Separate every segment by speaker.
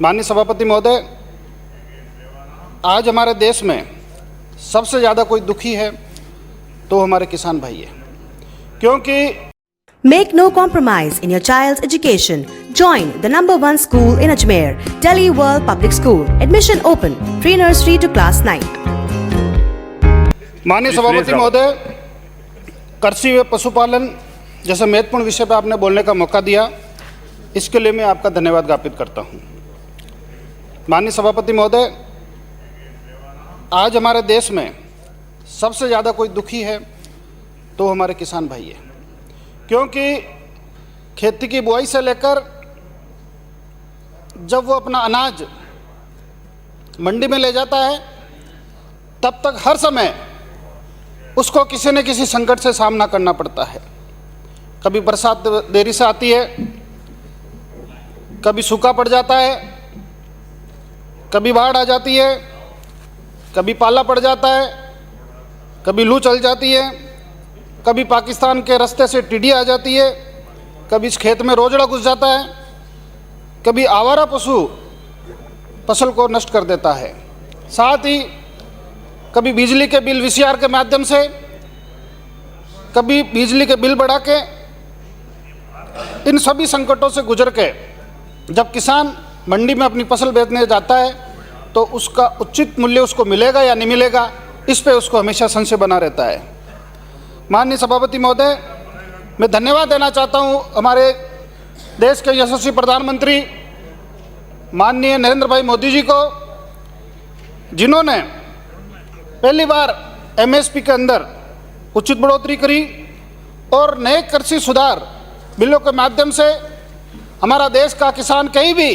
Speaker 1: माननीय सभापति महोदय, आज हमारे देश में सबसे ज़्यादा कोई दुखी है तो हमारे किसान भाई है, क्योंकि
Speaker 2: Make no compromise in your child's education. Join the #1 school in Ajmer, Delhi World Public School. Admission open. Pre-nursery to class 9.
Speaker 1: माननीय सभापति महोदय, कृषि व पशुपालन जैसे महत्वपूर्ण विषय पर आपने बोलने का मौका दिया, इसके लिए मैं आपका धन्यवाद ज्ञापित करता हूं। माननीय सभापति महोदय, आज हमारे देश में सबसे ज़्यादा कोई दुखी है तो हमारे किसान भाई है, क्योंकि खेती की बुआई से लेकर जब वो अपना अनाज मंडी में ले जाता है तब तक हर समय उसको किसी न किसी संकट से सामना करना पड़ता है। कभी बरसात देरी से आती है, कभी सूखा पड़ जाता है, कभी बाढ़ आ जाती है, कभी पाला पड़ जाता है, कभी लू चल जाती है, कभी पाकिस्तान के रास्ते से टिड्डी आ जाती है, कभी इस खेत में रोजड़ा घुस जाता है, कभी आवारा पशु फसल को नष्ट कर देता है। साथ ही कभी बिजली के बिल वीसीआर के माध्यम से, कभी बिजली के बिल बढ़ा के, इन सभी संकटों से गुजर के जब किसान मंडी में अपनी फसल बेचने जाता है तो उसका उचित मूल्य उसको मिलेगा या नहीं मिलेगा, इस पे उसको हमेशा संशय बना रहता है। माननीय सभापति महोदय, मैं धन्यवाद देना चाहता हूं हमारे देश के यशस्वी प्रधानमंत्री माननीय नरेंद्र भाई मोदी जी को, जिन्होंने पहली बार एमएसपी के अंदर उचित बढ़ोतरी करी और नए कृषि सुधार बिलों के माध्यम से हमारा देश का किसान कहीं भी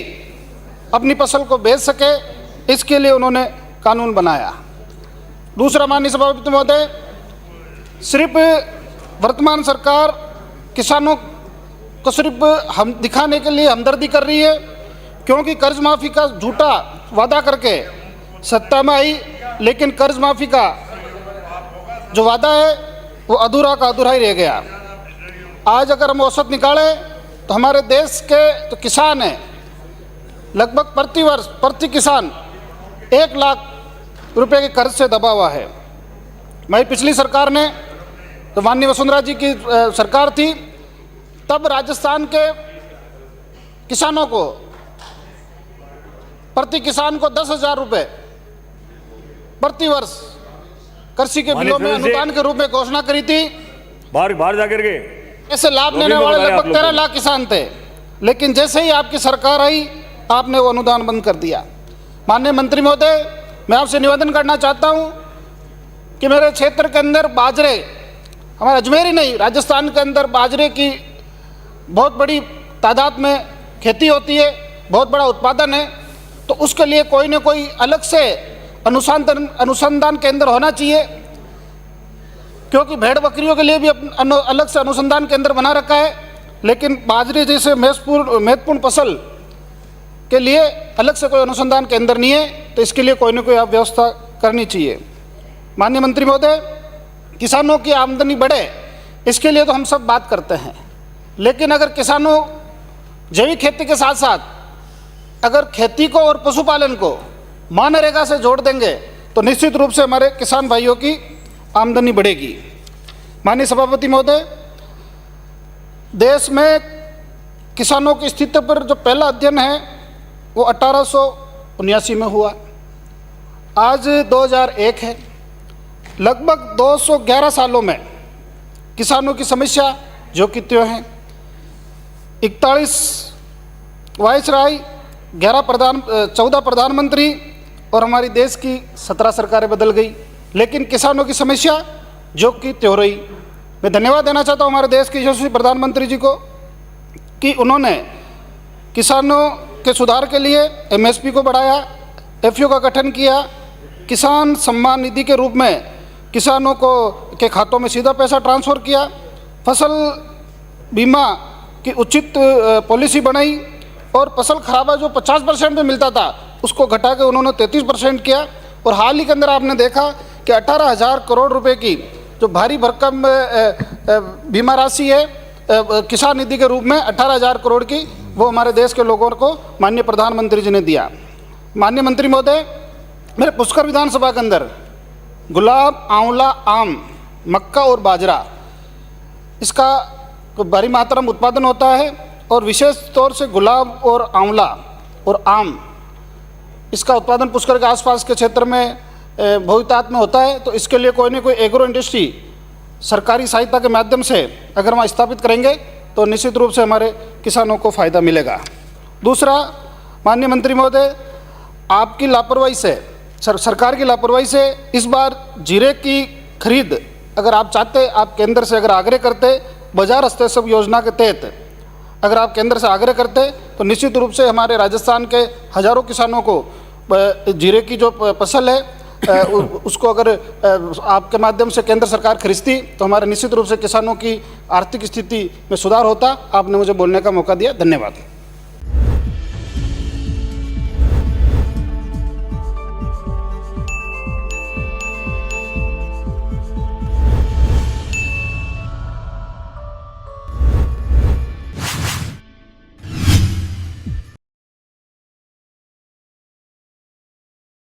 Speaker 1: अपनी फसल को बेच सके, इसके लिए उन्होंने कानून बनाया। दूसरा, माननीय सभापति महोदय, सिर्फ वर्तमान सरकार किसानों को सिर्फ हम दिखाने के लिए हमदर्दी कर रही है, क्योंकि कर्ज माफ़ी का झूठा वादा करके सत्ता में आई, लेकिन कर्ज माफ़ी का जो वादा है वो अधूरा का अधूरा ही रह गया। आज अगर हम औसत निकालें तो हमारे देश के जो किसान हैं, लगभग प्रति वर्ष प्रति किसान 1 लाख रुपए के कर्ज से दबा हुआ है। मैं पिछली सरकार ने, तो माननीय वसुंधरा जी की सरकार थी, तब राजस्थान के किसानों को प्रति किसान को 10,000 रुपये प्रति वर्ष कृषि के बिलों में अनुदान के रूप में घोषणा करी थी।
Speaker 3: बाहर जाकर के
Speaker 1: ऐसे लाभ लेने वाले लगभग 13 लाख किसान थे, लेकिन जैसे ही आपकी सरकार आई आपने वो अनुदान बंद कर दिया। माननीय मंत्री महोदय, मैं आपसे निवेदन करना चाहता हूं कि मेरे क्षेत्र के अंदर बाजरे, हमारे अजमेर ही नहीं राजस्थान के अंदर बाजरे की बहुत बड़ी तादाद में खेती होती है, बहुत बड़ा उत्पादन है, तो उसके लिए कोई न कोई अलग से अनुसंधान केंद्र होना चाहिए, क्योंकि भेड़ बकरियों के लिए भी अलग से अनुसंधान केंद्र बना रखा है, लेकिन बाजरे जैसे महत्वपूर्ण फसल के लिए अलग से कोई अनुसंधान केंद्र नहीं है, तो इसके लिए कोई ना कोई आप व्यवस्था करनी चाहिए। माननीय मंत्री महोदय, किसानों की आमदनी बढ़े इसके लिए तो हम सब बात करते हैं, लेकिन अगर किसानों जैविक खेती के साथ साथ अगर खेती को और पशुपालन को मनरेगा से जोड़ देंगे तो निश्चित रूप से हमारे किसान भाइयों की आमदनी बढ़ेगी। माननीय सभापति महोदय, देश में किसानों की स्थिति पर जो पहला अध्ययन है वो 1879 में हुआ, आज 2001 है। लगभग 211 सालों में किसानों की समस्या जो कि त्यों हैं। 41 वाइसराय, 14 प्रधानमंत्री और हमारी देश की 17 सरकारें बदल गई, लेकिन किसानों की समस्या जो कि त्यों रही। मैं धन्यवाद देना चाहता हूँ हमारे देश के यशस्वी प्रधानमंत्री जी को कि उन्होंने किसानों के सुधार के लिए एमएसपी को बढ़ाया, एफपीओ का गठन किया, किसान सम्मान निधि के रूप में किसानों को के खातों में सीधा पैसा ट्रांसफ़र किया, फसल बीमा की उचित पॉलिसी बनाई और फसल खराबा जो 50% में मिलता था उसको घटा के उन्होंने 33% किया। और हाल ही के अंदर आपने देखा कि 18,000 करोड़ रुपए की जो भारी भरकम बीमा राशि है किसान निधि के रूप में 18,000 करोड़ की वो हमारे देश के लोगों को माननीय प्रधानमंत्री जी ने दिया। माननीय मंत्री महोदय, मेरे पुष्कर विधानसभा के अंदर गुलाब, आंवला, आम, मक्का और बाजरा, इसका भारी मात्रा में उत्पादन होता है और विशेष तौर से गुलाब और आंवला और आम, इसका उत्पादन पुष्कर के आसपास के क्षेत्र में बहुतायत में होता है। तो इसके लिए कोई न कोई एग्रो इंडस्ट्री सरकारी सहायता के माध्यम से अगर वहाँ स्थापित करेंगे तो निश्चित रूप से हमारे किसानों को फ़ायदा मिलेगा। दूसरा, माननीय मंत्री महोदय, आपकी लापरवाही से, सरकार की लापरवाही से इस बार जीरे की खरीद अगर आप चाहते, आप केंद्र से अगर आग्रह करते, बाजार स्तर सब योजना के तहत अगर आप केंद्र से आग्रह करते तो निश्चित रूप से हमारे राजस्थान के हजारों किसानों को जीरे की जो फसल है उसको अगर आपके माध्यम से केंद्र सरकार खरीदती तो हमारे निश्चित रूप से किसानों की आर्थिक स्थिति में सुधार होता। आपने मुझे बोलने का मौका दिया, धन्यवाद।